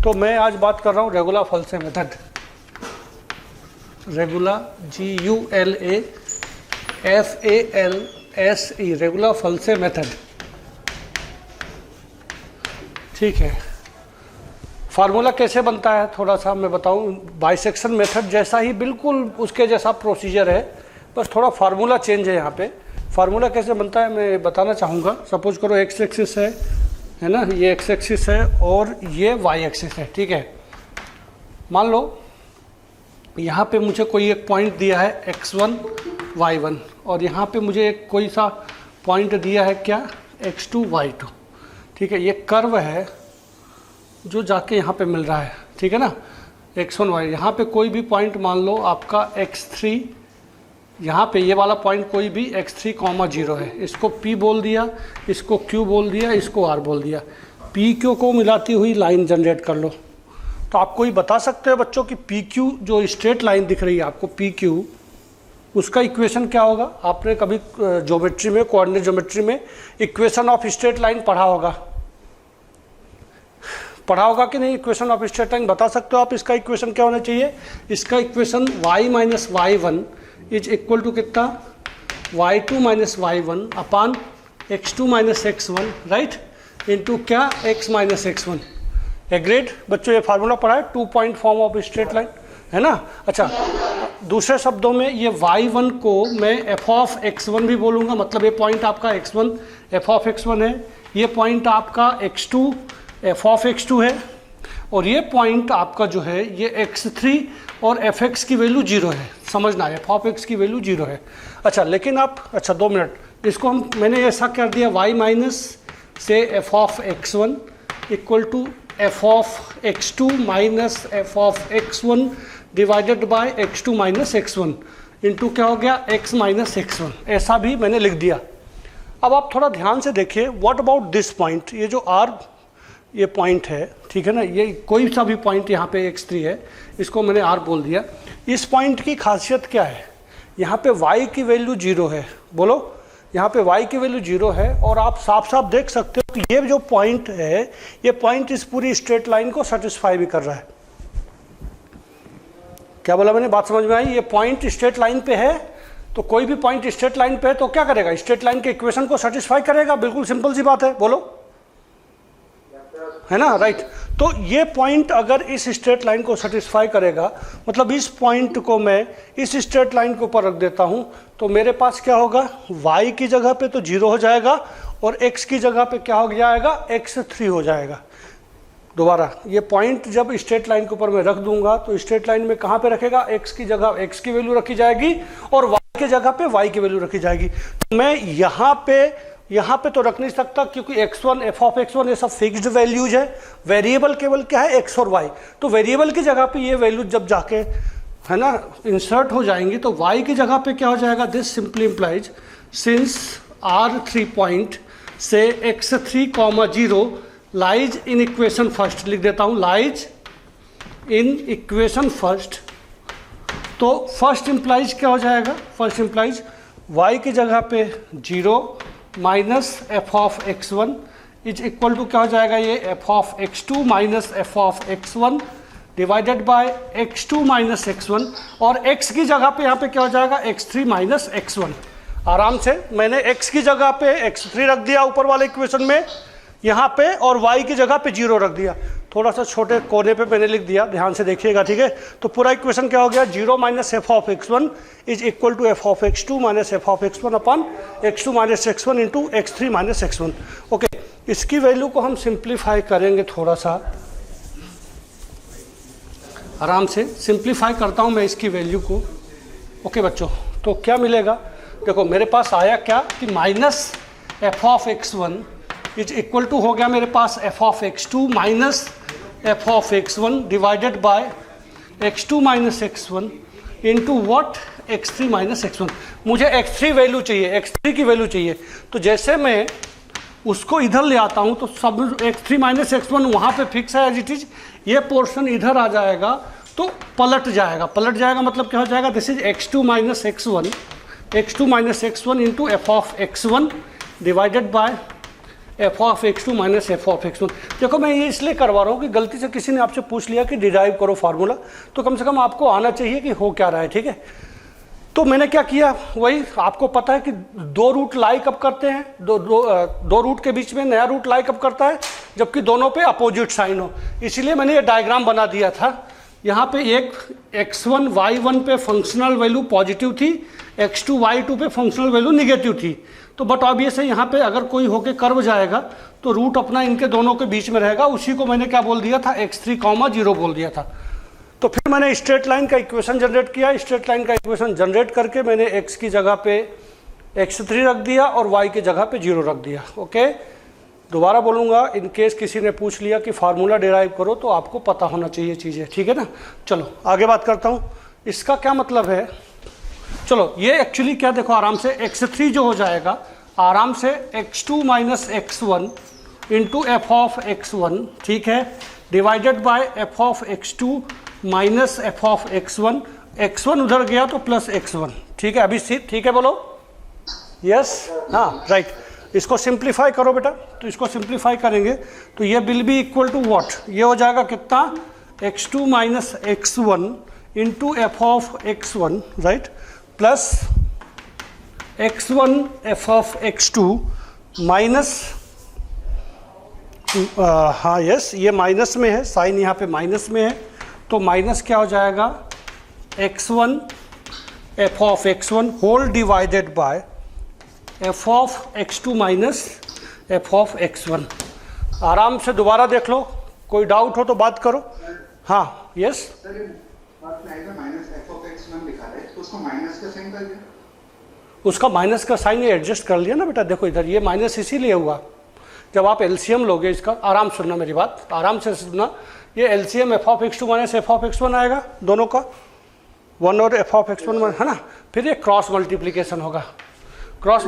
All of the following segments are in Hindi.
तो मैं आज बात कर रहा हूँ regular falsi method, regular GULAFALSE, regular falsi method. ठीक है, फार्मूला कैसे बनता है थोड़ा सा मैं बताऊं। बाइसेक्शन मेथड जैसा ही बिल्कुल उसके जैसा प्रोसीजर है, बस थोड़ा फार्मूला चेंज है यहाँ पे। फार्मूला कैसे बनता है मैं बताना चाहूँगा। सपोज करो एक्स एक्सिस है ना, ये एक्स एक्सिस है और ये वाई एक्सिस है। ठीक है, मान लो यहाँ पे मुझे कोई एक पॉइंट दिया है x1 y1 और यहाँ पे मुझे एक कोई सा पॉइंट दिया है क्या, x2 y2। ठीक है, ये कर्व है जो जाके यहाँ पे मिल रहा है। ठीक है ना, x1 y, यहाँ पे कोई भी पॉइंट मान लो आपका x3, यहाँ पे ये वाला पॉइंट कोई भी x3, 0 है। इसको P बोल दिया, इसको Q बोल दिया, इसको R बोल दिया। P Q को मिलाती हुई लाइन जनरेट कर लो। तो आपको ही बता सकते हो बच्चों कि पी क्यू जो स्ट्रेट लाइन दिख रही है आपको पी क्यू, उसका इक्वेशन क्या होगा। आपने कभी ज्योमेट्री में, कोऑर्डिनेट ज्योमेट्री में इक्वेशन ऑफ स्ट्रेट लाइन पढ़ा होगा कि नहीं। इक्वेशन ऑफ स्ट्रेट लाइन बता सकते हो आप, इसका इक्वेशन क्या होना चाहिए। इसका equation y minus y1 is equal to कितना, y2 minus y1 upon x2 minus x1, right, into क्या, x माइनस x1। एग्रीड बच्चों, ये फार्मूला पढ़ा है, 2 point form of straight line, है ना। अच्छा, दूसरे शब्दों में ये y1 को मैं f ऑफ x1 भी बोलूँगा, मतलब ये पॉइंट आपका x1 f ऑफ x1 है, ये पॉइंट आपका x2 f ऑफ x2 है, और ये पॉइंट आपका जो है ये x3 और fx की वैल्यू 0 है। समझना है, f ऑफ x की वैल्यू 0 है। अच्छा, लेकिन आप, अच्छा 2 मिनट, इसको मैंने ऐसा कर दिया, y माइनस से f of x1 equal to f of x2 minus f of x1 divided by x2 minus x1 into क्या हो गया, x माइनस x1। ऐसा भी मैंने लिख दिया। अब आप थोड़ा ध्यान से देखिए, व्हाट अबाउट दिस पॉइंट, ये जो r ये पॉइंट है, ठीक है ना, ये कोई सा भी पॉइंट यहाँ पे x3 है, इसको मैंने r बोल दिया। इस पॉइंट की खासियत क्या है, यहाँ पे y की वैल्यू 0 है। बोलो, यहाँ पे y की वैल्यू 0 है, और आप साफ साफ देख सकते हो कि ये जो पॉइंट है, ये पॉइंट इस पूरी स्ट्रेट लाइन को सेटिस्फाई भी कर रहा है। क्या बोला मैंने, बात समझ में आई। ये पॉइंट स्ट्रेट लाइन पे है, तो कोई भी पॉइंट स्ट्रेट लाइन पे है तो क्या करेगा, स्ट्रेट लाइन के इक्वेशन को सेटिस्फाई करेगा। बिल्कुल सिंपल सी बात है, बोलो, है ना, राइट। तो ये पॉइंट अगर इस स्ट्रेट लाइन को सेटिस्फाई करेगा, मतलब इस पॉइंट को मैं इस स्ट्रेट लाइन के ऊपर रख देता हूं, तो मेरे पास क्या होगा, y की जगह पे तो 0 हो जाएगा, और x की जगह पे क्या हो जाएगा, x3 हो जाएगा। दोबारा, ये पॉइंट जब स्ट्रेट लाइन के ऊपर मैं रख दूंगा तो स्ट्रेट लाइन में कहाँ पे रखेगा, x की जगह x की वैल्यू रखी जाएगी, और y की जगह पे y की वैल्यू रखी जाएगी। तो मैं यहाँ पे तो रख नहीं सकता, क्योंकि x1 f ऑफ x1 ये सब फिक्स्ड वैल्यूज है। वेरिएबल केवल क्या है, x और y। तो वेरिएबल की जगह पे ये वैल्यू जब जाके, है ना, इंसर्ट हो जाएंगी, तो y की जगह पे क्या हो जाएगा, this simply implies since r3 point से x3, 0 lies in equation first, लिख देता हूँ, लाइज इन इक्वेशन फर्स्ट। तो फर्स्ट इंप्लाइज क्या हो जाएगा, फर्स्ट इंप्लाइज y की जगह पे 0 minus f of x1 is equal to क्या हो जाएगा, ये f of x2 minus f of x1 divided by x2 minus x1, और x की जगह पे यहाँ पे क्या हो जाएगा, x3 माइनस x1। आराम से मैंने x की जगह पे x3 रख दिया ऊपर वाले इक्वेशन में यहाँ पे, और y की जगह पे 0 रख दिया। थोड़ा सा छोटे कोने पे मैंने लिख दिया, ध्यान से देखिएगा, ठीक है। तो पूरा इक्वेशन क्या हो गया, 0 minus f of x1 is equal to f of x2 minus f of x1 upon x2 minus x1 into x3 minus x1। Okay, इसकी वैल्यू को हम सिंप्लीफाई करेंगे, थोड़ा सा आराम से सिंप्लीफाई करता हूँ मैं इसकी वैल्यू को। ओके बच्चों, तो क्या मिलेगा, देखो मेरे पास आया क्या कि minus f of x1 is equal to हो गया मेरे पास f of x2 minus f of x1 divided by x2 minus x1 into what, x3 minus x1। मुझे x3 वैल्यू चाहिए, x3 की वैल्यू चाहिए। तो जैसे मैं उसको इधर ले आता हूँ तो सब x3 माइनस x1 वहाँ पे फिक्स है एज इट इज, ये पोर्शन इधर आ जाएगा तो पलट जाएगा मतलब क्या हो जाएगा, this is x2 minus x1 into f of x1 divided by F of X two minus F of X one. देखो मैं ये इसलिए करवा रहा हूँ कि गलती से किसी ने आपसे पूछ लिया कि डिराइव करो फार्मूला, तो कम से कम आपको आना चाहिए कि हो क्या रहा है, ठीक है। तो मैंने क्या किया, वही आपको पता है कि दो रूट लाई कब करते हैं, दो रूट के बीच में नया रूट लाई कब करता है, जबकि दोनों पे अपोजिट साइन हो। इसीलिए मैंने ये डायग्राम बना दिया था। यहाँ पे एक x1 y1 पे फंक्शनल वैल्यू पॉजिटिव थी, x2 y2 पे फंक्शनल वैल्यू निगेटिव थी। तो बट ऑब्वियस है यहाँ पे अगर कोई होके कर्व जाएगा तो रूट अपना इनके दोनों के बीच में रहेगा। उसी को मैंने क्या बोल दिया था, x3, 0 बोल दिया था। तो फिर मैंने स्ट्रेट लाइन का इक्वेशन जनरेट किया। स्ट्रेट लाइन का इक्वेशन जनरेट करके मैंने x की जगह पे x3 रख दिया और y की जगह पे 0 रख दिया। ओके, दोबारा बोलूँगा, इन केस किसी ने पूछ लिया कि फार्मूला डिराइव करो तो आपको पता होना चाहिए चीज़ें, ठीक है ना। चलो आगे बात करता हूँ, इसका क्या मतलब है। चलो ये एक्चुअली क्या, देखो आराम से x3 जो हो जाएगा आराम से x2 minus x1 into F of x1, ठीक है, divided by F of x2 minus F of x1। x1 उधर गया तो प्लस x1, ठीक है। अभी ठीक है बोलो, यस, हाँ राइट। इसको सिंप्लीफाई करो बेटा, तो इसको सिंप्लीफाई करेंगे तो ये will be equal to what, ये हो जाएगा कितना, x2 minus x1 into F of x1, right, plus x1 F of x2 minus, हाँ यस, ये माइनस में है, साइन यहाँ पे माइनस में है, तो माइनस क्या हो जाएगा, x1 F of x1 whole divided by F of x2 minus F of x1। आराम से दोबारा देख लो, कोई डाउट हो तो बात करो। हाँ यस, उसका माइनस का साइन ये एडजस्ट कर लिया ना बेटा। देखो इधर ये माइनस इसीलिए हुआ, जब आप एलसीएम लोगे इसका, आराम सुनना मेरी बात, आराम से सुनना, ये LCM F of x2 minus F of x1 आएगा दोनों का, 1 और एफ ऑफ x1 है ना, फिर ये क्रॉस मल्टीप्लीकेशन होगा। क्रॉस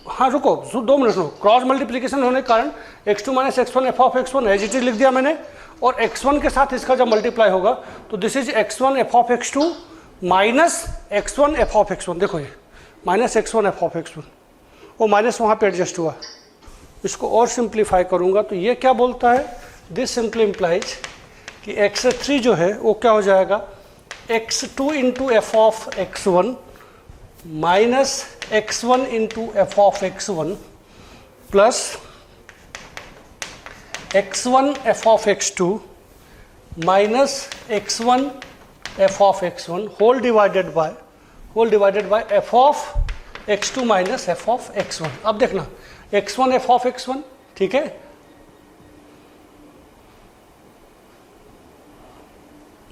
हाँ रुको 2 मिनट रुको, क्रॉस मल्टीप्लीकेशन होने के कारण x2 minus x1 F of x1 as it is लिख दिया मैंने, और x1 के साथ इसका जब मल्टीप्लाई होगा तो this is x1 F of x2 minus x1 F of x1। देखो ये minus x1 F of x1, वो माइनस वहाँ पे एडजस्ट हुआ। इसको और सिंप्लीफाई करूँगा तो ये क्या बोलता है, दिस सिंपली इम्प्लाइज कि x3 जो है वो क्या हो जाएगा, x2 into F of x1 minus x1 into F of x1 plus x1 F of x2 minus x1 F of x1 whole divided by F of x2 minus F of x1। अब देखना x1 एफ ऑफ x1, ठीक है,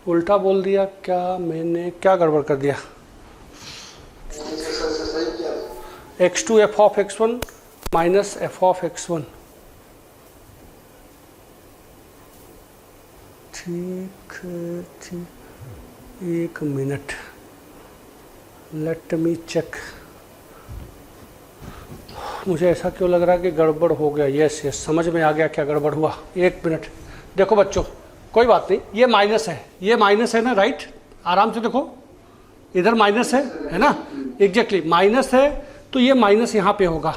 उल्टा बोल दिया क्या मैंने, क्या गड़बड़ कर दिया, x2 F of x1 minus F of x1, ठीक, एक मिनट, लेट मी चेक। मुझे ऐसा क्यों लग रहा है कि गड़बड़ हो गया। यस यस, समझ में आ गया क्या गड़बड़ हुआ। एक मिनट, देखो बच्चों कोई बात नहीं, ये माइनस है, ये माइनस है ना, राइट, आराम से देखो इधर माइनस है ना, एग्जैक्टली माइनस है, तो ये माइनस यहाँ पे होगा।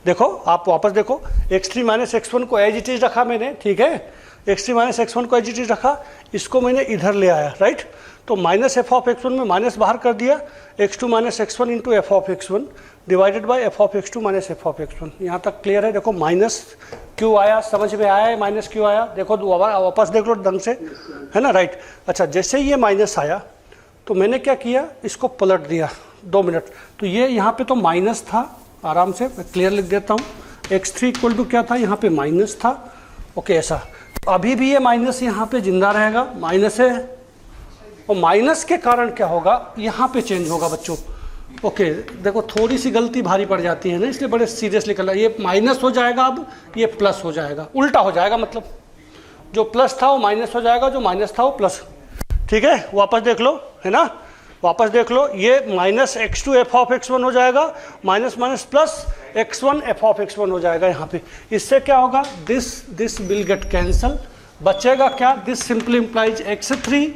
देखो आप वापस देखो, x3 माइनस x1 को एज इट इज रखा मैंने, ठीक है, x3 माइनस x1 को एज इट इज रखा, इसको मैंने इधर ले आया, राइट, तो माइनस एफ ऑफ x1 में माइनस बाहर कर दिया, x2 minus x1 into F of x1 divided by F of x2 minus F of x1। यहाँ तक क्लियर है। देखो माइनस क्यों आया, समझ में आया है माइनस क्यों आया, देखो वापस देख लो ढंग से, है ना, राइट। अच्छा, जैसे ये माइनस आया तो मैंने क्या किया, इसको पलट दिया, 2 मिनट, तो ये यहाँ पे तो माइनस था, आराम से मैं क्लियर लिख देता हूँ, x3 इक्वल टू क्या था, यहाँ पे माइनस था, ओके ऐसा। अभी भी ये माइनस यहाँ पे जिंदा रहेगा, माइनस है, और माइनस के कारण क्या होगा, यहाँ पे चेंज होगा बच्चों। ओके देखो थोड़ी सी गलती भारी पड़ जाती है ना, इसलिए बड़े सीरियसली करना, ये माइनस हो जाएगा, अब ये प्लस हो जाएगा, उल्टा हो जाएगा, मतलब जो प्लस था वो माइनस हो जाएगा, जो माइनस था वो प्लस, ठीक है। वापस देख लो, है ना, वापस देख लो, ये minus x2 F of x1 हो जाएगा, minus minus plus x1 F of x1 हो जाएगा यहाँ पे। इससे क्या होगा, दिस विल गेट कैंसल, बचेगा क्या, this simply implies x3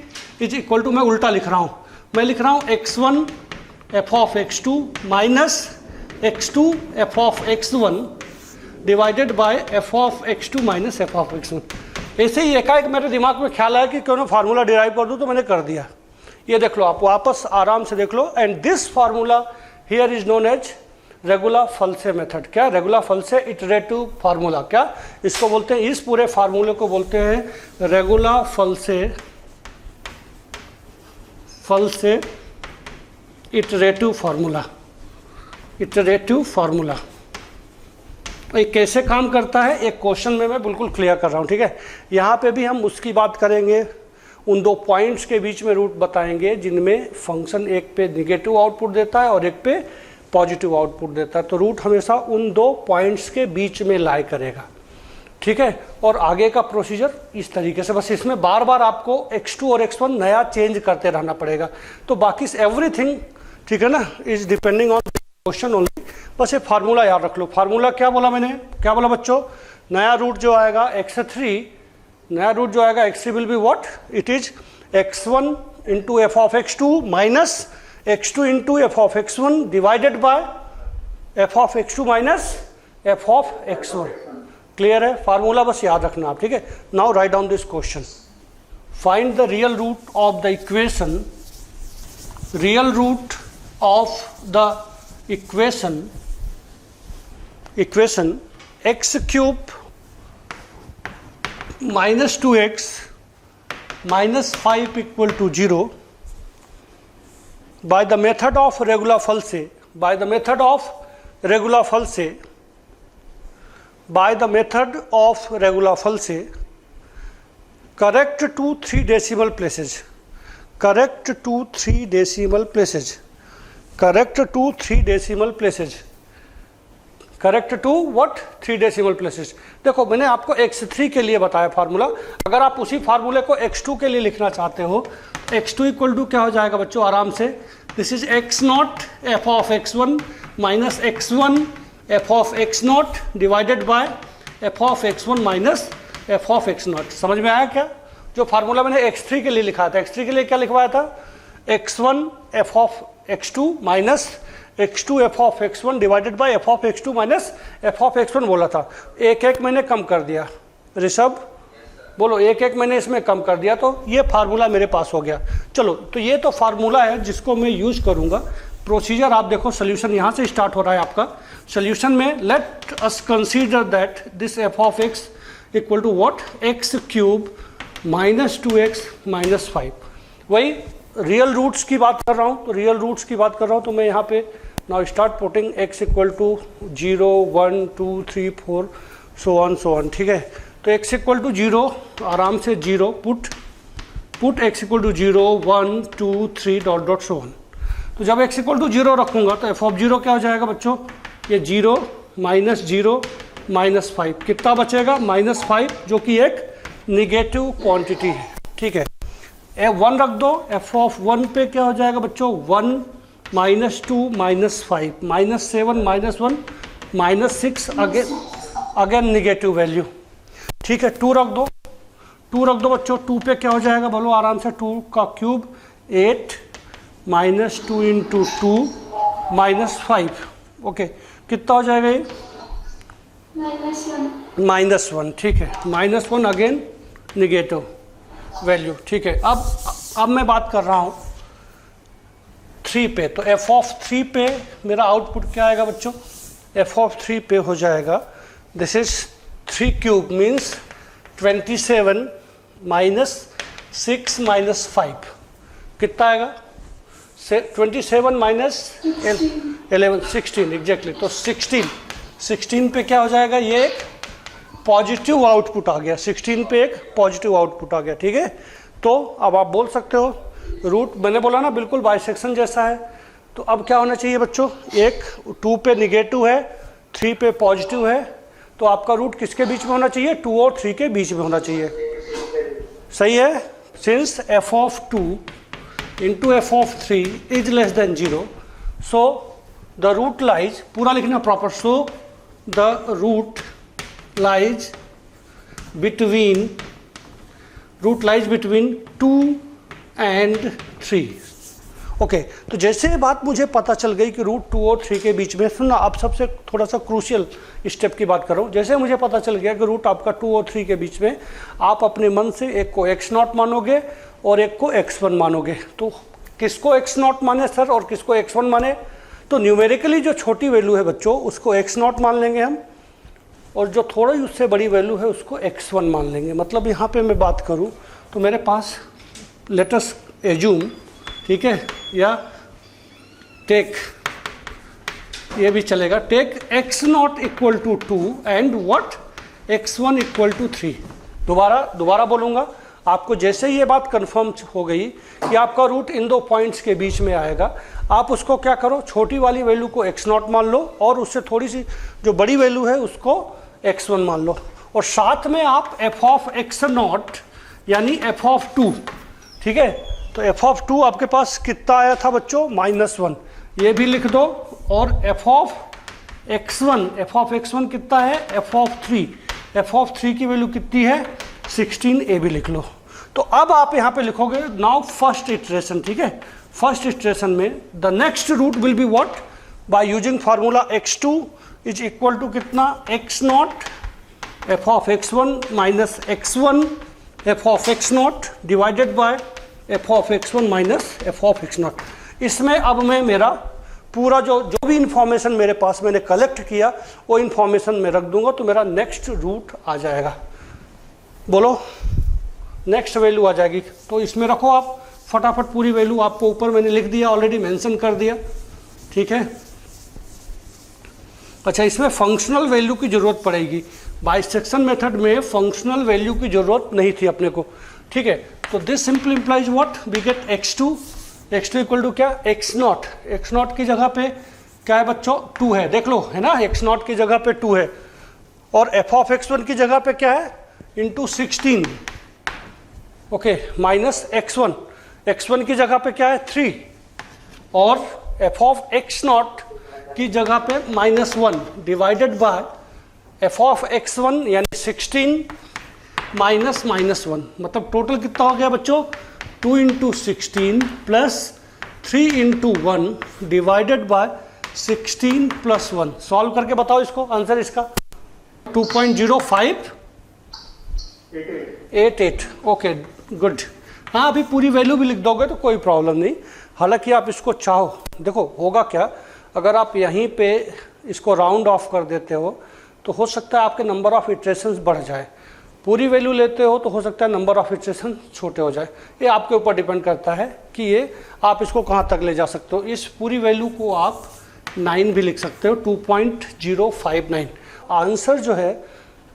is equal to, मैं उल्टा लिख रहा हूँ, मैं लिख रहा हूँ x1 F of x2 minus x2 f of x1 divided by f of x2 minus f of x1। ऐसे ही एकाएक मेरे दिमाग में ख्याल आया कि क्यों ना फार्मूला डिराइव कर दूं, तो मैंने कर दिया। ये देख लो, आप वापस आराम से देख लो। And this formula here is known as regular falsi method. क्या? Regular falsi iterative formula. क्या इसको बोलते हैं? इस पूरे फार्मूले को बोलते हैं regular falsi iterative formula. Iterative formula ये कैसे काम करता है एक क्वेश्चन में मैं बिल्कुल क्लियर कर रहा हूँ, ठीक है। यहाँ पे भी हम उसकी बात करेंगे, उन दो पॉइंट्स के बीच में रूट बताएंगे जिनमें फंक्शन एक पे निगेटिव आउटपुट देता है और एक पे पॉजिटिव आउटपुट देता है। तो रूट हमेशा उन दो पॉइंट्स के बीच में लाई करेगा, ठीक है। और आगे का प्रोसीजर इस तरीके से, बस इसमें बार बार आपको x2 और x1 नया चेंज करते रहना पड़ेगा। तो बाकी एवरीथिंग, ठीक है ना, is depending on question only. बस ये फार्मूला याद रख लो। फार्मूला क्या बोला मैंने? क्या बोला बच्चों? नया रूट जो आएगा x3, नया रूट जो आएगा x3 will be what? It is x1 into F of x2 minus x2 into F of x1 divided by F of x2 minus F of x1। Clear है? फार्मूला बस याद रखना आप, ठीक है। Now write down this question. Find the real root of the equation, real root of the equation x cube minus 2x minus 5 equal to 0 by the method of regular false, by the method of regular false, by the method of regular false, correct to 3 decimal places, correct to 3 decimal places, correct to 3 decimal places, correct to what? 3 decimal places। देखो मैंने आपको x3 के लिए बताया फार्मूला। अगर आप उसी फार्मूले को x2 के लिए लिखना चाहते हो, x2 इक्वल टू क्या हो जाएगा बच्चों? आराम से, this is x not F of x1 minus x1 F of x not divided by F of x1 minus F of x not. समझ में आया क्या? जो फार्मूला मैंने x3 के लिए लिखा था, x3 के लिए क्या लिखवाया था? x1 F of x2 minus x2 F of x1 divided by F of x2 minus F of x1 बोला था। एक एक मैंने कम कर दिया। ऋषभ बोलो, एक एक मैंने इसमें कम कर दिया, तो ये फार्मूला मेरे पास हो गया। चलो, तो ये तो फार्मूला है जिसको मैं यूज करूंगा। प्रोसीजर आप देखो, सोल्यूशन यहाँ से स्टार्ट हो रहा है आपका। सोल्यूशन में let us consider that this F of x equal to what? X cube minus 2x minus 5। वही रियल रूट्स की बात कर रहा हूँ, तो रियल रूट्स की बात कर रहा हूँ, तो मैं यहाँ पे now start putting x equal to 0 1 2 3 4 so on, ठीक है। तो x इक्वल टू 0, आराम से 0 put x equal to 0 1 2 3 dot dot so on. तो जब x इक्वल टू 0 रखूँगा तो एफ ऑफ 0 क्या हो जाएगा बच्चों? ये 0 माइनस 5, कितना बचेगा? माइनस 5, जो कि एक निगेटिव क्वांटिटी है, ठीक है। f1 रख दो, एफ ऑफ 1 पे क्या हो जाएगा बच्चों? 1 minus 2 minus 5 minus 7 minus 1 minus 6, again negative value, ठीक है। 2 रख दो बच्चों। 2 पे क्या हो जाएगा? बोलो आराम से, 2 का cube 8 minus 2 into 2 minus 5, okay. कितना हो जाएगा ये? माइनस 1, ठीक है। माइनस 1 अगेन निगेटिव वैल्यू, ठीक है। अब मैं बात कर रहा हूँ 3 पे। तो एफ ऑफ 3 पे मेरा आउटपुट क्या आएगा बच्चों? एफ ऑफ 3 पे हो जाएगा, this is 3 cube means 27 minus 6 minus 5, कितना आएगा? 27 माइनस 11 16 एग्जैक्टली। तो 16 पे क्या हो जाएगा? ये एक पॉजिटिव आउटपुट आ गया। 16 पे एक पॉजिटिव आउटपुट आ गया, ठीक है। तो अब आप बोल सकते हो रूट, मैंने बोला ना बिल्कुल बाइसेक्शन जैसा है। तो अब क्या होना चाहिए बच्चों? एक 2 पे निगेटिव है, 3 पे पॉजिटिव है, तो आपका रूट किसके बीच में होना चाहिए? 2 और 3 के बीच में होना चाहिए, सही है। Since F of 2 into F of 3 is less than 0, so the root lies, पूरा लिखना proper, so the root lies between 2 and 3, okay, तो जैसे ये बात मुझे पता चल गई कि रूट 2 और 3 के बीच में, सुनना आप सबसे थोड़ा सा क्रूशियल स्टेप की बात कर रहा हूँ। जैसे मुझे पता चल गया कि रूट आपका 2 और 3 के बीच में, आप अपने मन से एक को x0 मानोगे और एक को x1 मानोगे। तो किसको x0 माने सर और किसको x1 माने? तो न्यूमेरिकली जो छोटी वैल्यू है बच्चों उसको x0 मान लेंगे हम, और जो थोड़ी उससे बड़ी वैल्यू है उसको x1 मान लेंगे। मतलब यहाँ पे मैं बात करूँ तो मेरे पास लेट अस एज्यूम, ठीक है, या टेक, ये भी चलेगा, take x0 equal to 2 and what x1 equal to 3। दोबारा बोलूँगा आपको, जैसे ही ये बात कंफर्म हो गई कि आपका रूट इन दो पॉइंट्स के बीच में आएगा, आप उसको क्या करो, छोटी वाली वैल्यू को x0 मान लो और उससे थोड़ी सी जो बड़ी वैल्यू है उसको x1 मान लो, और साथ में आप f ऑफ x0 यानी f ऑफ 2, ठीक है। तो f ऑफ 2 आपके पास कितना आया था बच्चों? -1, ये भी लिख दो। और f ऑफ x1 कितना है? f ऑफ 3 की वैल्यू कितनी है? 16, ये भी लिख लो। तो अब आप यहाँ पे लिखोगे नाउ फर्स्ट इटरेशन, ठीक है। फर्स्ट इटरेशन में the next root will be what, by using formula x2 is equal to कितना? x0 f of x1 minus x1 f of x0 divided by f of x1 minus f of x0। इसमें अब मैं मेरा पूरा जो भी इंफॉर्मेशन मेरे पास मैंने कलेक्ट किया वो इंफॉर्मेशन मैं रख दूंगा, तो मेरा नेक्स्ट रूट आ जाएगा। बोलो, नेक्स्ट वैल्यू आ जाएगी। तो इसमें रखो आप फटाफट पूरी वैल्यू, आपको ऊपर मैंने लिख दिया, ऑलरेडी मेंशन कर दिया, ठीक है। अच्छा, इसमें फंक्शनल वैल्यू की जरूरत पड़ेगी। बाइसेक्शन मेथड में फंक्शनल वैल्यू की जरूरत नहीं थी अपने को, ठीक है। तो this simply implies what, we get x2 equal to क्या? x0 की जगह पे क्या है बच्चों? 2 है, देख लो, है ना, x0 की जगह पे 2 है, और f ऑफ x1 की जगह पे क्या है? इंटू 16, ओके, माइनस x1 की जगह पे क्या है? 3, और f ऑफ x0 की जगह पे -1 divided by f of x1 यानी 16 माइनस -1, मतलब टोटल कितना हो गया बच्चों? 2 into 16 plus 3 into 1 divided by 16 plus 1। Solve करके बताओ इसको, आंसर इसका 2.0588। Okay, good. हाँ, अभी पूरी वैल्यू भी लिख दोगे तो कोई प्रॉब्लम नहीं। हालांकि आप इसको चाहो, देखो होगा क्या, अगर आप यहीं पे इसको राउंड ऑफ कर देते हो तो हो सकता है आपके नंबर ऑफ इटरेशंस बढ़ जाए। पूरी वैल्यू लेते हो तो हो सकता है नंबर ऑफ इटरेशन छोटे हो जाए। ये आपके ऊपर डिपेंड करता है कि ये आप इसको कहाँ तक ले जा सकते हो। इस पूरी वैल्यू को आप 9 भी लिख सकते हो, 2.059। आंसर जो है,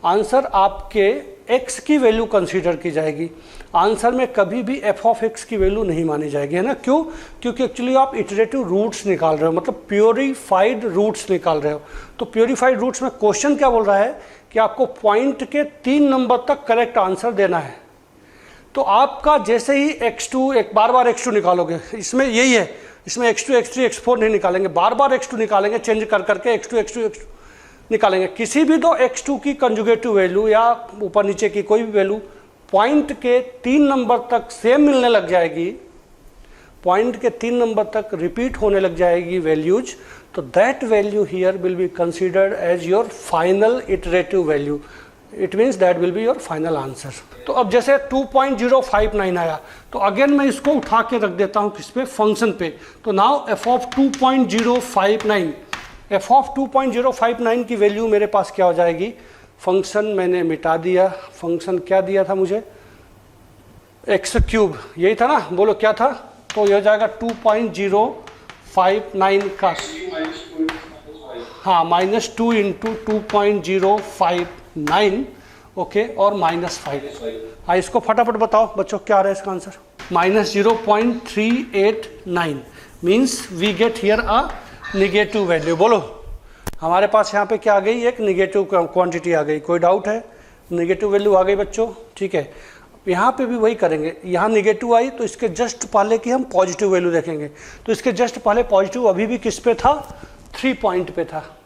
आंसर आपके x की वैल्यू कंसीडर की जाएगी। आंसर में कभी भी f ऑफ x की वैल्यू नहीं मानी जाएगी, है ना। क्यों? क्योंकि एक्चुअली आप इटरेटिव रूट्स निकाल रहे हो, मतलब प्योरीफाइड रूट्स निकाल रहे हो। तो प्योरीफाइड रूट्स में क्वेश्चन क्या बोल रहा है कि आपको पॉइंट के 3 नंबर तक करेक्ट आंसर देना है। तो आपका जैसे ही x2, एक बार x2 निकालोगे, इसमें यही है, इसमें x2, x3, x4 नहीं निकालेंगे, बार x2 निकालेंगे, चेंज कर करके x2 निकालेंगे। किसी भी दो x2 की कंजुगेटिव वैल्यू या ऊपर नीचे की कोई भी वैल्यू पॉइंट के 3 नंबर तक सेम मिलने लग जाएगी, पॉइंट के 3 नंबर तक रिपीट होने लग जाएगी वैल्यूज, तो that value here will be considered as your final iterative value. It means that will be your final answer. तो अब जैसे 2.059 आया, तो अगेन मैं इसको उठा के रख देता हूँ किस पे? फंक्शन पे। तो now f of 2.059, f of 2.059 की वैल्यू मेरे पास क्या हो जाएगी? फंक्शन मैंने मिटा दिया, फंक्शन क्या दिया था मुझे? x3, यही था ना, बोलो क्या था? तो यह हो जाएगा 2.059 का, हाँ, -2 इंटू 2.059, ओके, और -5। हाँ, इसको फटाफट बताओ बच्चों क्या आ रहा है इसका answer? -0.389 means we get here a negative value. बोलो, हमारे पास यहाँ पे क्या आ गई? एक निगेटिव क्वांटिटी आ गई। कोई डाउट है? निगेटिव वैल्यू आ गई बच्चों, ठीक है। यहाँ पे भी वही करेंगे, यहाँ निगेटिव आई तो इसके जस्ट पहले की हम पॉजिटिव वैल्यू देखेंगे। तो इसके जस्ट पहले पॉजिटिव अभी भी किस पे था? 3 पॉइंट पे था।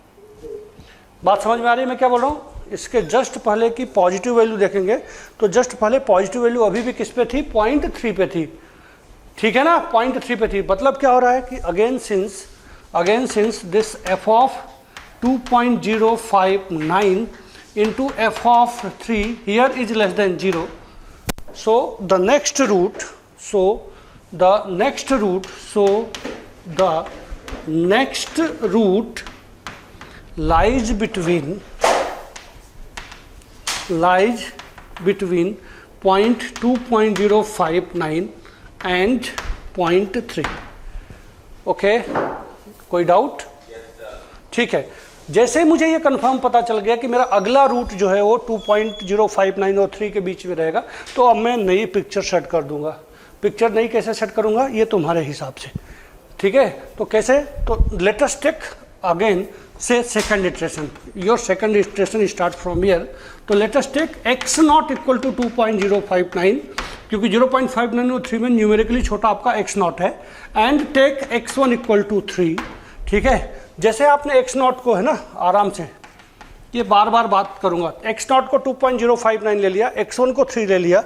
बात समझ में आ रही है मैं क्या बोल रहा हूँ? इसके जस्ट पहले की पॉजिटिव वैल्यू देखेंगे तो जस्ट पहले पॉजिटिव वैल्यू अभी भी किस पे थी? 0.3 पे थी। ठीक है ना, 0.3 पे थी। मतलब क्या हो रहा है कि again since this F of 2.059 into f of 3 here is less than 0, so the next root lies between 2.059 and 0.3. Okay, कोई डाउट? ठीक है, जैसे मुझे ये कंफर्म पता चल गया कि मेरा अगला रूट जो है वो 2.059 और 3 के बीच में रहेगा, तो अब मैं नई पिक्चर सेट कर दूंगा। पिक्चर नई कैसे सेट करूंगा, ये तुम्हारे हिसाब से, ठीक है। तो कैसे, तो लेट अस टेक अगेन से second iteration, your second iteration start from here. तो let us take x not equal to 2.059, क्योंकि 0.59 और 3 में न्यूमेरिकली छोटा आपका x नॉट है, and take x1 equal to 3, ठीक है। जैसे आपने x नॉट को, है ना, आराम से, ये बार बार बात करूंगा, x नॉट को 2.059 ले लिया, x1 को 3 ले लिया,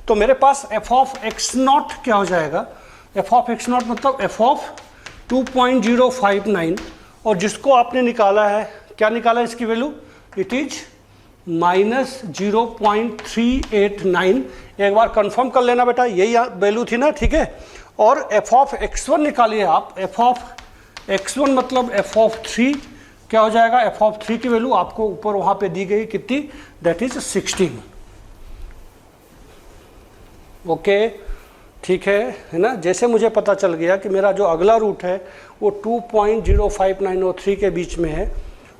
तो मेरे पास f ऑफ x नॉट क्या हो जाएगा, f ऑफ x नॉट मतलब f ऑफ 2.059, और जिसको आपने निकाला है, क्या निकाला है इसकी वैल्यू, इट इज -0.389। एक बार कंफर्म कर लेना बेटा, यही वैल्यू थी ना, ठीक है। और f ऑफ x1 निकालिए आप, f ऑफ x1 मतलब f ऑफ 3 क्या हो जाएगा, f ऑफ 3 की वैल्यू आपको ऊपर वहां पे दी गई कितनी, दैट इज 16। ओके, ठीक है ना। जैसे मुझे पता चल गया कि मेरा जो अगला रूट है वो 2.059 और 3 के बीच में है,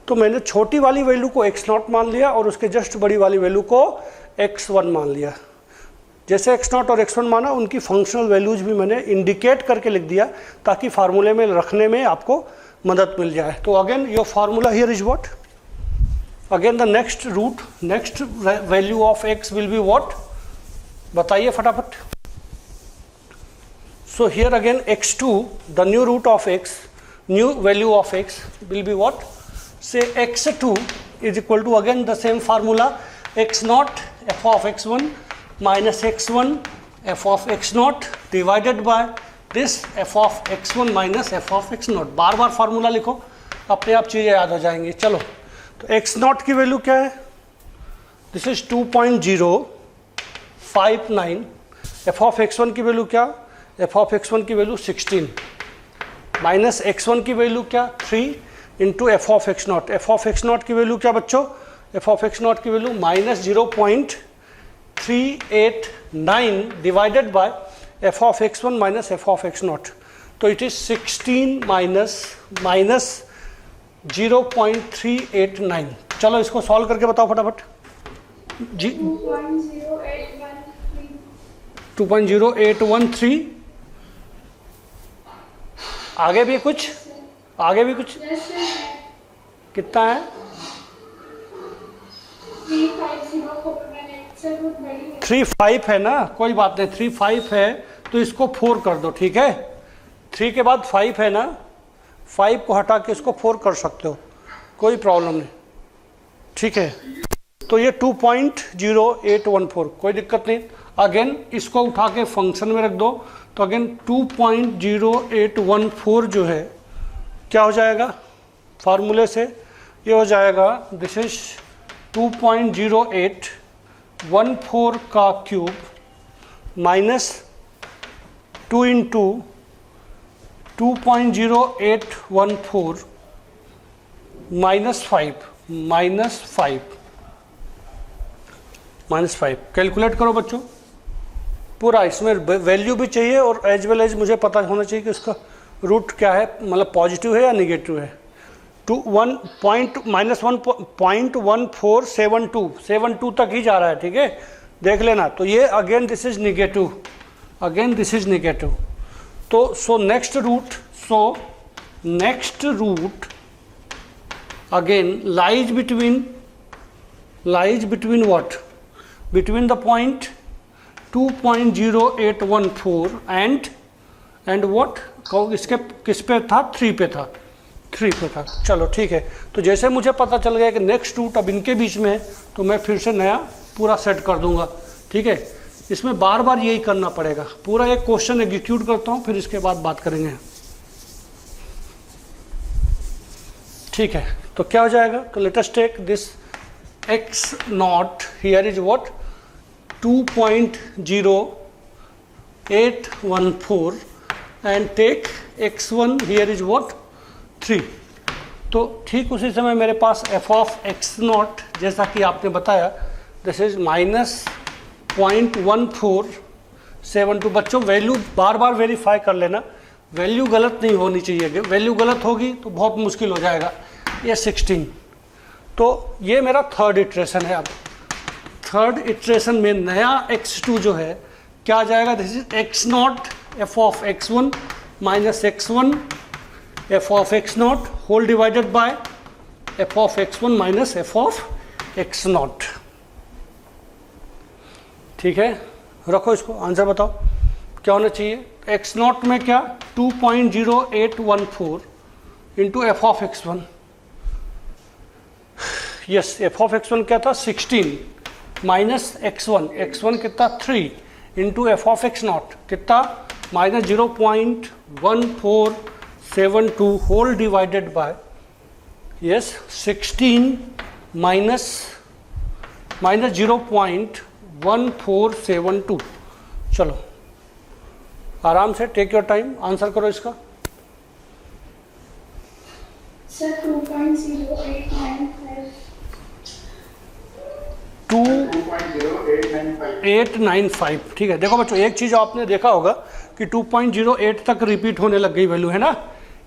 तो मैंने छोटी वाली वैल्यू को x0 मान लिया और उसके जस्ट बड़ी वाली वैल्यू को x1 मान लिया। जैसे x0 और x1 माना, उनकी फंक्शनल वैल्यूज भी मैंने इंडिकेट करके लिख दिया ताकि फार्मूले में रखने में आपको मदद मिल जाए। तो again your formula here is what, again the next root, next value of x will be what, बताइए फटाफट। So here again x2, the new root of x, new value of x will be what, say x2 is equal to again the same formula, x0 f of x1 minus x1 f of x0 divided by this f of x1 minus f of x0। Bar bar formula लिखो, अपने आप चीज़ें याद हो जाएंगी। चलो, तो x0 की वैल्यू क्या है, this is 2.059, f of x1 की वैल्यू क्या, f of x1 की वैल्यू 16, माइनस x1 की वैल्यू क्या 3 into f of x0। f of x0 की वैल्यू क्या बच्चों, f of x0 की value -0.389 divided by f of x1 minus f of x0, तो इट इज 16 माइनस 0.389। चलो इसको सॉल्व करके बताओ फटाफट जी। 2.0813, आगे भी कुछ, आगे भी कुछ, कितना है, 3.5 है ना, कोई बात नहीं, 3.5 है तो इसको 4 कर दो, ठीक है। 3 के बाद 5 है ना, 5 को हटा के इसको 4 कर सकते हो, कोई प्रॉब्लम नहीं, ठीक है। तो ये 2.0814, कोई दिक्कत नहीं। अगेन इसको उठा के फंक्शन में रख दो, तो अगेन 2.0814 जो है क्या हो जाएगा, फार्मूले से ये हो जाएगा, दिस इज 2.0814 का क्यूब माइनस 2 इंटू 2.0814 -5 कैलकुलेट करो बच्चों पूरा, इसमें वैल्यू भी चाहिए और एज वेल एज मुझे पता होना चाहिए कि उसका रूट क्या है, मतलब पॉजिटिव है या निगेटिव है। -1.1472 तक ही जा रहा है, ठीक है, देख लेना। तो ये again this is negative, again this is negative. तो so next root again lies between what, between the point 2.0814 and what, इसके किस पे था, 3 पे था। चलो ठीक है। तो जैसे मुझे पता चल गया कि नेक्स्ट रूट अब इनके बीच में है, तो मैं फिर से नया पूरा सेट कर दूंगा, ठीक है। इसमें बार बार यही करना पड़ेगा। पूरा एक क्वेश्चन एग्जीक्यूट करता हूँ, फिर इसके बाद बात करेंगे। ठीक है, तो क्या हो जाएगा? तो let us take this x not here is what 2.0814 and take x1 here is what 3। तो ठीक उसी समय मेरे पास f ऑफ x नॉट, जैसा कि आपने बताया, दिस इज -0.1472। बच्चों वैल्यू बार बार वेरीफाई कर लेना, वैल्यू गलत नहीं होनी चाहिए। वैल्यू गलत होगी तो बहुत मुश्किल हो जाएगा। ये 16, तो ये मेरा थर्ड इटरेशन है। अब थर्ड इटरेशन में नया x2 जो है क्या आ जाएगा? This is x not f of x1 minus x1 f of x not whole divided by f of x1 minus f of x not. ठीक है, रखो इसको, आंसर बताओ क्या होना चाहिए? x नॉट में क्या 2.0814 into F of x1। Yes, F of x1 क्या था? 16 माइनस x1, x1 कितना 3 into F of x not कितना minus 0.1472 whole divided by yes 16 minus 0.1472। चलो आराम से, टेक योर टाइम, आंसर करो इसका। सर 2.0895 2.0895। ठीक है, देखो बच्चों, एक चीज़ आपने देखा होगा कि 2.08 तक रिपीट होने लग गई वैल्यू, है ना।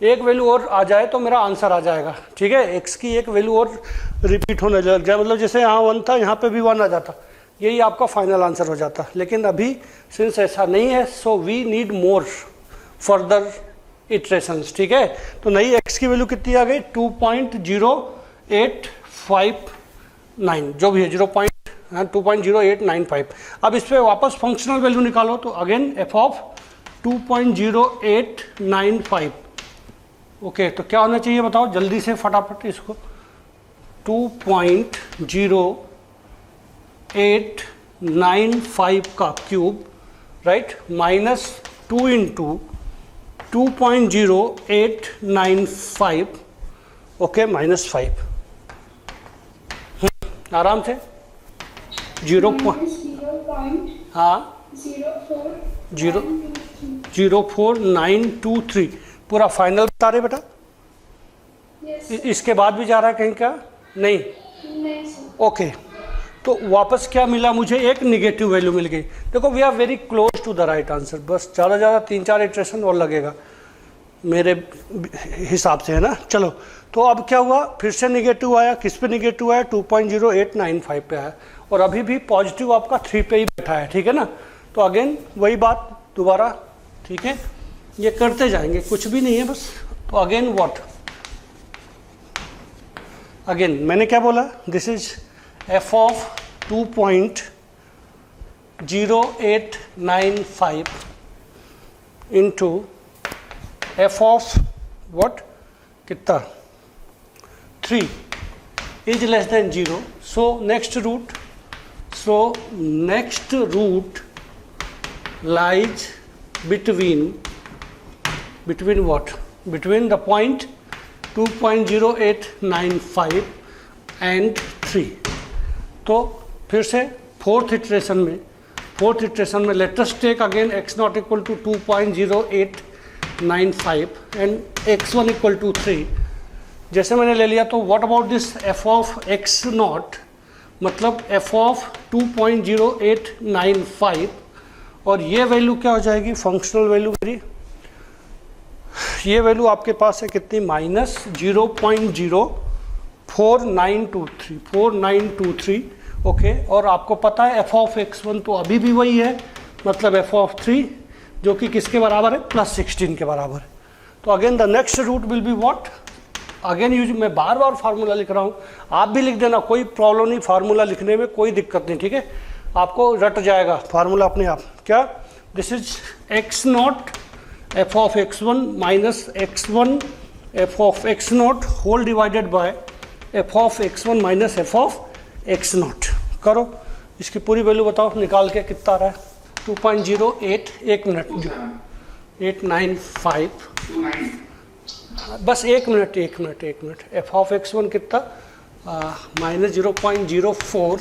एक वैल्यू और आ जाए तो मेरा आंसर आ जाएगा। ठीक है, x की एक वैल्यू और रिपीट होने लग जाए, मतलब जैसे यहाँ 1 था, यहाँ पे भी 1 आ जाता, यही आपका फाइनल आंसर हो जाता। लेकिन अभी सिंस ऐसा नहीं है, so we need more further iterations. ठीक है, तो नई x की वैल्यू कितनी आ गई? 2.0859, जो भी है 2.0895। अब इस पर वापस फंक्शनल वैल्यू निकालो, तो अगेन f ऑफ 2.0895। ओके, तो क्या होना चाहिए बताओ जल्दी से, फटाफट इसको। 2.0895 का cube, right, minus 2 into 2.0895, okay, minus 5। आराम से 0.0923 पूरा फाइनल बता रहे बेटा। इसके बाद भी जा रहा है कहीं का? नहीं। ओके, तो वापस क्या मिला मुझे? एक निगेटिव वैल्यू मिल गई। देखो we are very close to the right answer, बस ज़्यादा ज़्यादा 3-4 इटरेशन और लगेगा मेरे हिसाब से, है ना। चलो, तो अब क्या हुआ? फिर से निगेटिव आया। किस पे निगेटिव आया? 2.0895 पे आया, और अभी भी पॉजिटिव आपका 3 पे ही बैठा है। ठीक है ना, तो अगेन वही बात दोबारा। ठीक है, ये करते जाएंगे, कुछ भी नहीं है बस। तो अगेन व्हाट? अगेन मैंने क्या बोला? This is f of 2.0895 into f of what, कितना 3 is less than 0। So next root lies between what? Between the point 2.0895 and 3। तो फिर से फोर्थ इटरेशन में let us take again x not equal to 2.0895 and x1 equal to 3। जैसे मैंने ले लिया, तो what about this f of x not, मतलब f ऑफ 2.0895, और ये वैल्यू क्या हो जाएगी? फंक्शनल वैल्यू मेरी, ये वैल्यू आपके पास है कितनी? माइनस 0.04923। ओके, और आपको पता है f ऑफ x1 तो अभी भी वही है, मतलब f ऑफ 3 जो कि किसके बराबर है? +16 के बराबर है। तो again the next root will be what? Again use, मैं बार बार फार्मूला लिख रहा हूँ, आप भी लिख देना, कोई प्रॉब्लम नहीं, फार्मूला लिखने में कोई दिक्कत नहीं। ठीक है, आपको रट जाएगा फार्मूला अपने आप। क्या? This is x not f of x1 minus x1 f of x not whole divided by f of x1 minus f of x not. करो, इसकी पूरी वैल्यू बताओ निकाल के कितना आ रहा है। 2.08, एक मिनट, 895, बस एक मिनट, एफ ऑफ x1 कितना, -0.04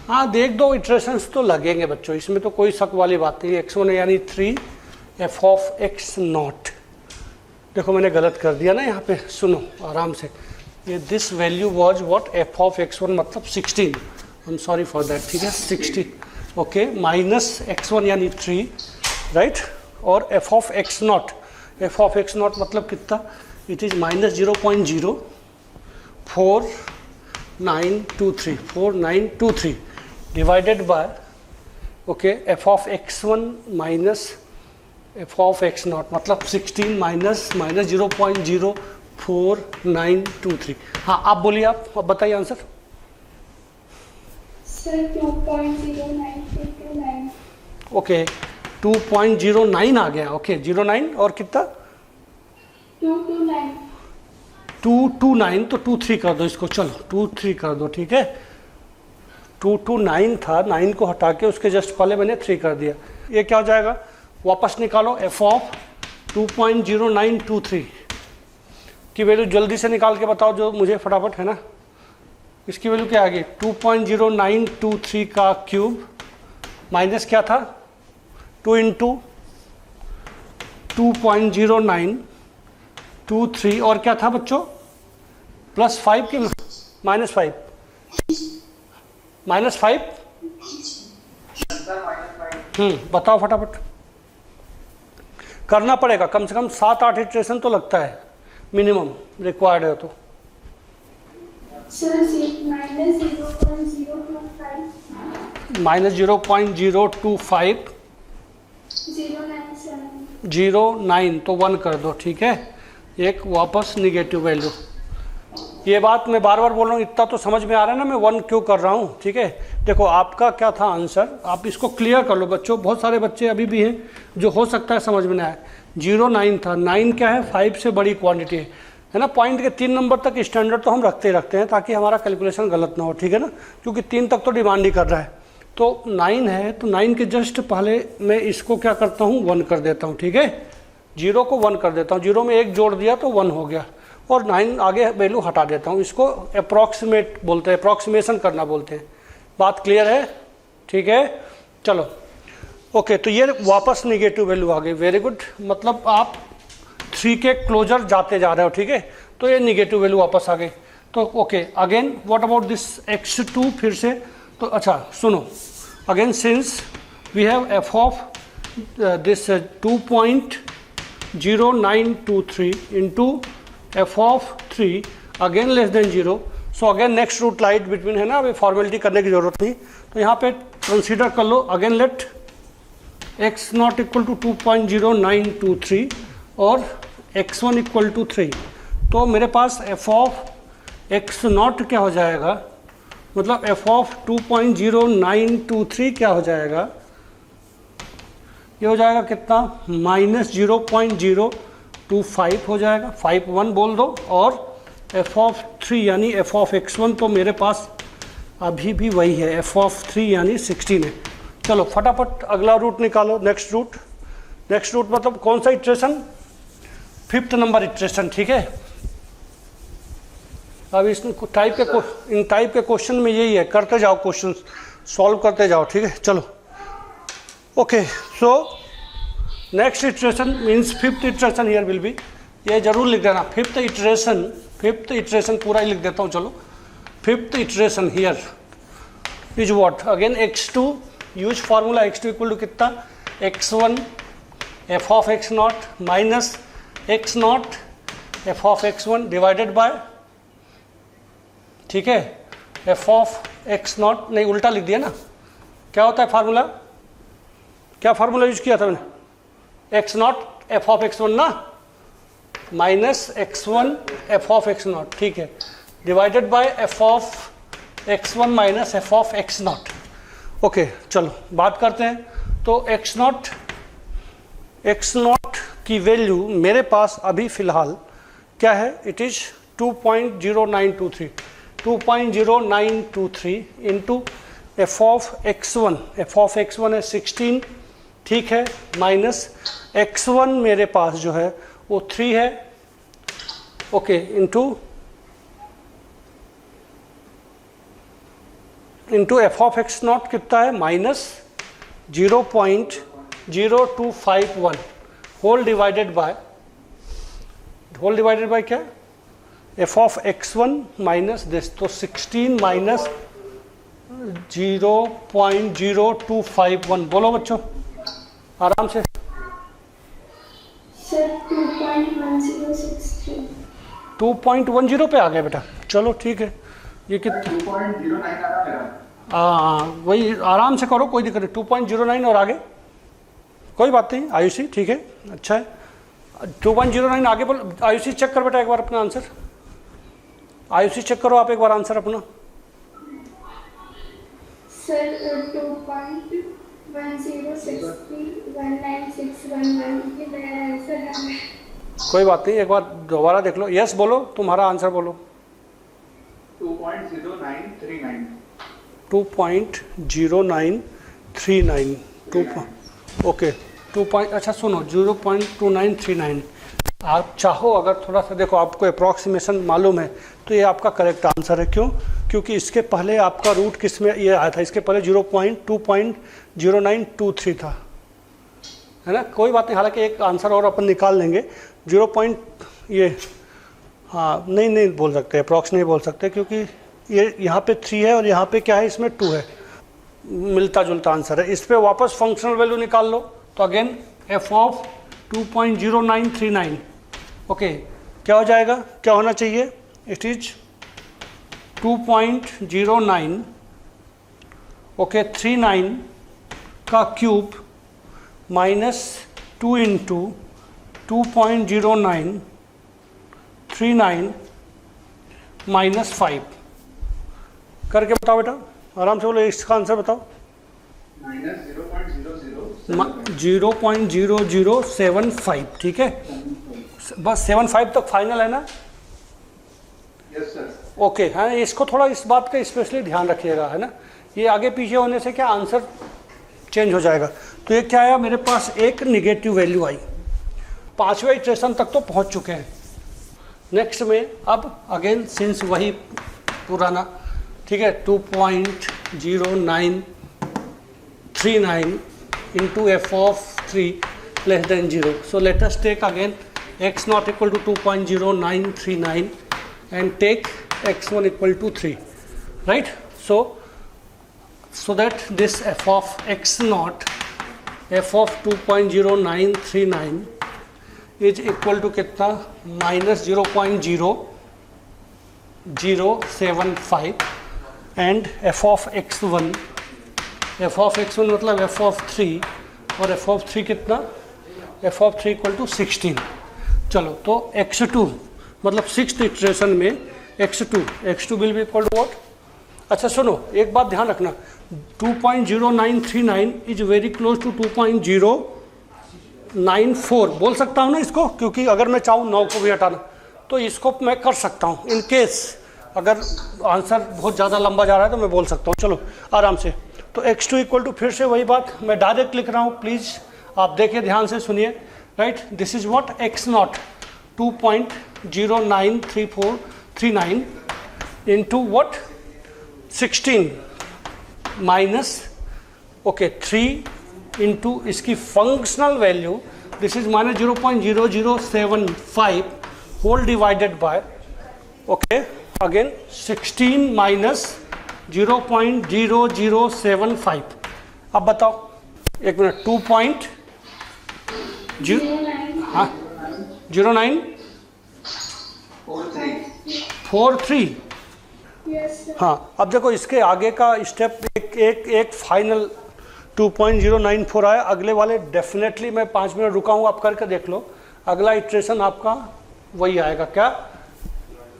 हाँ देख दो, इटरेशंस तो लगेंगे बच्चों, इसमें तो कोई शक वाली बात नहीं। x1 यानी 3 एफ ऑफ x0। देखो मैंने गलत कर दिया ना यहाँ पे, सुनो आराम से, ये this value was what, F of x1 मतलब 16, I am sorry for that, ठीक है 16, ओके, माइनस x1 यानी 3, राइट, और एफ ऑफ x0 मतलब कितना, it is -0.04923 divided by, okay, F of x1 minus F of x0 मतलब 16 माइनस -0.04923। हाँ आप बोलिए, आप बताइए आंसर। सर 2.09329। ओके 2.09 आ गया, ओके 09 और कितना 229, तो 23 कर दो इसको, चलो 23 कर दो, ठीक है, 229 था, 9 को हटा के उसके जस्ट पहले मैंने 3 कर दिया। ये क्या हो जाएगा, वापस निकालो, एफ ऑफ 2.0923 की वैल्यू जल्दी से निकाल के बताओ जो मुझे, फटाफट, है ना, इसकी वैल्यू क्या आ गई, 2.0923 का क्यूब माइनस क्या था 2 इंटू 2.0923 और क्या था बच्चों, +5 की -5, -5, बताओ फटाफट, करना पड़ेगा कम से कम 7-8 इटरेशन तो लगता है मिनिमम, रिक्वायर्ड है तो। सर -0.025 09, तो 1 कर दो, ठीक है, एक वापस निगेटिव वैल्यू। ये बात मैं बार बार बोल रहा हूँ, इतना तो समझ में आ रहा है ना मैं 1 क्यों कर रहा हूँ, ठीक है। देखो आपका क्या था आंसर, आप इसको क्लियर कर लो बच्चों, बहुत सारे बच्चे अभी भी हैं जो हो सकता है समझ में ना आए। 09 था, 9 क्या है, 5 से बड़ी क्वांटिटी है ना, पॉइंट के 3 नंबर तक स्टैंडर्ड तो हम रखते हैं ताकि हमारा कैलकुलेशन गलत ना हो, ठीक है ना, क्योंकि 3 तक तो डिमांड ही कर रहा है। तो 9 है, तो 9 के जस्ट पहले मैं इसको क्या करता हूँ, 1 कर देता हूँ, ठीक है, 0 को 1 कर देता हूँ, 0 में 1 जोड़ दिया तो 1 हो गया, और 9 आगे वैल्यू हटा देता हूँ। इसको अप्रॉक्सीमेट बोलते हैं, अप्रॉक्सीमेशन करना बोलते हैं। बात क्लियर है, ठीक है, चलो ओके। तो ये वापस निगेटिव वैल्यू आ गई, वेरी गुड, मतलब आप 3 के क्लोजर जाते जा रहे हो, ठीक है, तो ये निगेटिव वैल्यू वापस आ गई। तो okay, again what about this x2, फिर से, तो अच्छा सुनो, again since we have F of this 2.0923 into F of 3 again less than 0, so again next root lies between, है ना, अभी फॉर्मेलिटी करने की जरूरत नहीं, तो यहाँ पे कंसीडर कर लो, again let x0 equal to 2.0923 और x1 इक्वल टू 3, तो मेरे पास एफ ऑफ x0 क्या हो जाएगा, मतलब एफ ऑफ 2.0923 क्या हो जाएगा, ये हो जाएगा कितना, -0.025 हो जाएगा, 5 बोल दो, और एफ ऑफ 3 यानी एफ ऑफ x1 तो मेरे पास अभी भी वही है, एफ ऑफ 3 यानी 16 है। चलो फटाफट अगला रूट निकालो, नेक्स्ट रूट मतलब कौन सा इटरेशन, 5th नंबर इटरेशन, ठीक है। अब इस टाइप के क्वेश्चन में यही है, करते जाओ, क्वेश्चन सॉल्व करते जाओ, ठीक है, चलो okay. So next iteration means 5th iteration here will B, ये जरूर लिख देना, 5th इटरेशन पूरा ही लिख देता हूँ, चलो 5th iteration here is what, again x2, use formula, x2 equal to कितना, x1 F of x0 minus x0 F of x1 divided by, ठीक है, एफ ऑफ x0, नहीं उल्टा लिख दिया ना, क्या होता है फार्मूला, क्या फार्मूला यूज किया था मैंने, x0 एफ ऑफ x1 ना, minus x1 F of x0, ठीक है, divided by F of x1 minus F of x0। Okay चलो बात करते हैं, तो x0 की वैल्यू मेरे पास अभी फिलहाल क्या है, it is 2.0923 into F of x1 है 16, ठीक है, माइनस x1 मेरे पास जो है वो 3 है, okay, into F of x not कितना है, माइनस 0.0251 होल डिवाइडेड बाय क्या, F of x1 minus this, तो 16 माइनस 0.0251, बोलो बच्चों आराम से। सर 2.1063। 2.10 पे आ गए बेटा, चलो ठीक है, ये कितना 2.09 आ रहा मेरा। हाँ वही आराम से करो, कोई दिक्कत नहीं, 2.09 और आगे कोई बात नहीं, आयुषी ठीक है, अच्छा है, 2.09 आगे बोल। आयुषी चेक कर बेटा एक बार अपना आंसर, आयुषी चेक करो आप एक बार आंसर अपना। सर 2.10631961 ये मेरा आंसर है। कोई बात नहीं, एक बार दोबारा देख लो, यस बोलो, तुम्हारा आंसर बोलो। 2.0939। 2.0939 ओके, 2 अच्छा सुनो, 0.2939। आप चाहो अगर थोड़ा सा देखो, आपको अप्रॉक्सीमेशन मालूम है तो ये आपका करेक्ट आंसर है। क्यों? क्योंकि इसके पहले आपका रूट किस में ये आया था, इसके पहले 2.0923 था, है ना, कोई बात नहीं, हालांकि एक आंसर और अपन निकाल लेंगे 0. हाँ नहीं बोल सकते, अप्रॉक्स नहीं बोल सकते, क्योंकि ये यहाँ पे 3 है और यहाँ पे क्या है, इसमें 2 है, मिलता जुलता आंसर है। इस पे वापस फंक्शनल वैल्यू निकाल लो, तो अगेन एफ ऑफ 2.0939, ओके, क्या हो जाएगा, क्या होना चाहिए, इट इज 2.09 ओके 39 का क्यूब माइनस 2 इंटू 2.0939 माइनस 5 करके बताओ बेटा, आराम से बोलो, इसका आंसर बताओ। माइनस 0.0075, ठीक है, बस 75 तक फाइनल है ना, यस सर। ओके, है, इसको थोड़ा इस बात का स्पेशली ध्यान रखिएगा, है ना, ये आगे पीछे होने से क्या आंसर चेंज हो जाएगा। तो ये क्या आया, मेरे पास एक निगेटिव वैल्यू आई, 5वें इटरेशन तक तो पहुंच चुके हैं। नेक्स्ट में अब अगेन सिंस वही पुराना, ठीक है, 2.0939 into F of 3 less than 0, so let us take again x not equal to 2.0939 and take x1 equal to 3, right? So that this f of x naught, f of 2.0939 is equal to कितना, minus 0.0075 and f of x1 मतलब f of 3 और f of 3 कितना, f of 3 equal to 16। चलो तो x2 मतलब 6th इटरेशन में x2 will be equal to what. अच्छा सुनो, एक बात ध्यान रखना, 2.0939 इज वेरी क्लोज टू 2.094 बोल सकता हूँ ना इसको, क्योंकि अगर मैं चाहूँ 9 को भी हटाना तो इसको मैं कर सकता हूँ, इन केस अगर आंसर बहुत ज़्यादा लंबा जा रहा है तो मैं बोल सकता हूँ। चलो आराम से, तो x2 इक्वल टू, फिर से वही बात, मैं डायरेक्ट लिख रहा हूँ, प्लीज़ आप देखिए ध्यान से सुनिए, right, this is what, x not 2.093439 into what, 16 minus okay 3 into इसकी functional value, this is minus 0.0075 whole divided by, okay again 16 minus 0.0075। अब बताओ एक मिनट, 2.0 हाँ 0943। Yes sir. हाँ अब देखो इसके आगे का स्टेप एक फाइनल 2.094 आया, अगले वाले डेफिनेटली मैं 5 मिनट रुका हूँ, आप करके देख लो, अगला इटरेशन आपका वही आएगा। क्या,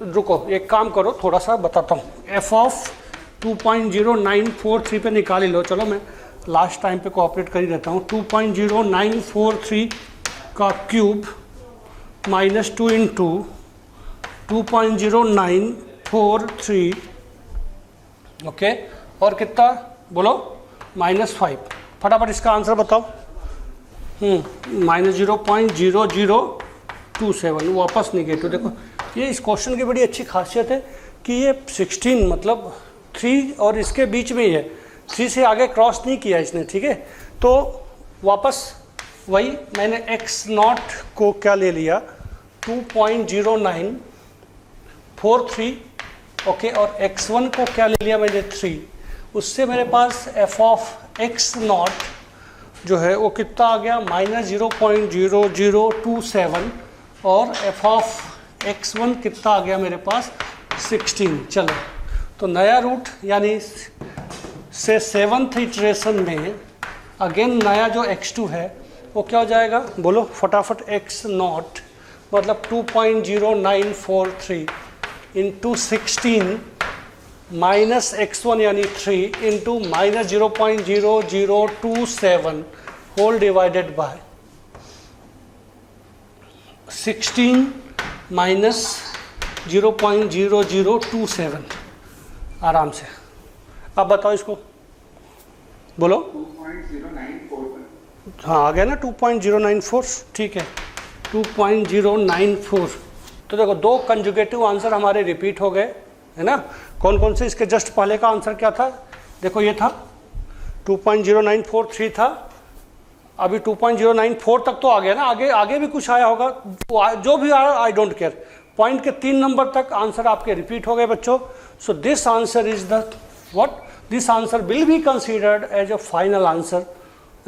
रुको एक काम करो, थोड़ा सा बताता हूँ, एफ ऑफ 2.0943 पे निकाल ही लो, चलो मैं लास्ट टाइम पे कोऑपरेट कर ही देता हूँ। 2.0943 का क्यूब माइनस 2 इंटू 2.0943 ओके, और कितना बोलो -5। फटाफट इसका आंसर बताओ। -0.0027 वापस निगेटिव। देखो ये इस क्वेश्चन की बड़ी अच्छी खासियत है कि ये 16 मतलब 3 और इसके बीच में ही है, 3 से आगे क्रॉस नहीं किया इसने, ठीक है। तो वापस वही मैंने x0 को क्या ले लिया 2.0943, ओके, और x1 को क्या ले लिया मैंने 3। उससे मेरे पास f ऑफ x0 जो है वो कितना आ गया -0.0027 और f ऑफ x1 कितना आ गया मेरे पास 16। चलो तो नया रूट यानी से 7th इटरेशन में अगेन नया जो x2 है वो क्या हो जाएगा, बोलो फटाफट। x0 मतलब 2.0943 इंटू 16 माइनस x1 यानी 3 into -0.0027 whole divided by 16 minus 0.0027। आराम से अब बताओ इसको, बोलो। 2.094 हाँ आ गया ना 2.094, ठीक है 2.094। तो देखो दो कंजुगेटिव आंसर हमारे रिपीट हो गए, है ना। कौन कौन से? इसके जस्ट पहले का आंसर क्या था, देखो ये था 2.0943 था, अभी 2.094 तक तो आ गया ना, आगे आगे भी कुछ आया होगा, जो भी आया आई डोंट केयर। पॉइंट के 3 नंबर तक आंसर आपके रिपीट हो गए बच्चों। So this answer is the what, this answer will be considered as a final answer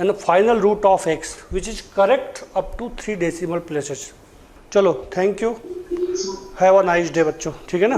and a final root of x which is correct up to 3 decimal places। चलो thank you, have a nice day बच्चों, ठीक है ना।